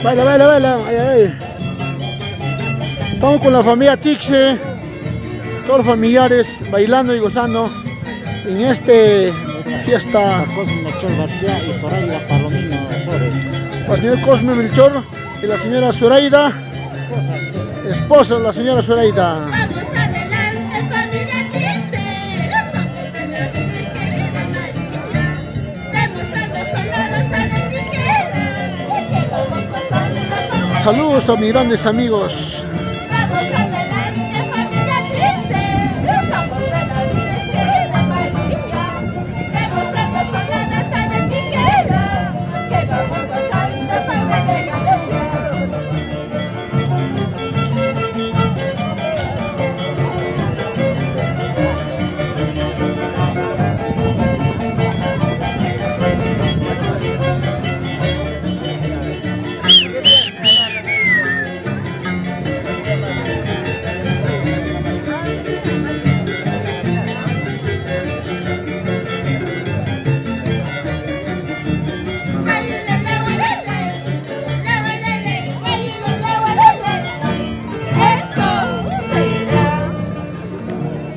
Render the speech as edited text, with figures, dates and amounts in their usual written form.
Baila, baila, baila. Ay, ay. Estamos con la familia Tixe, todos los familiares bailando y gozando en este fiesta. Cosme Melchor García y Zoraida Palomino Flores. El señor Cosme Melchor y la señora Zoraida, esposa de la señora Zoraida. Saludos a mis grandes amigos.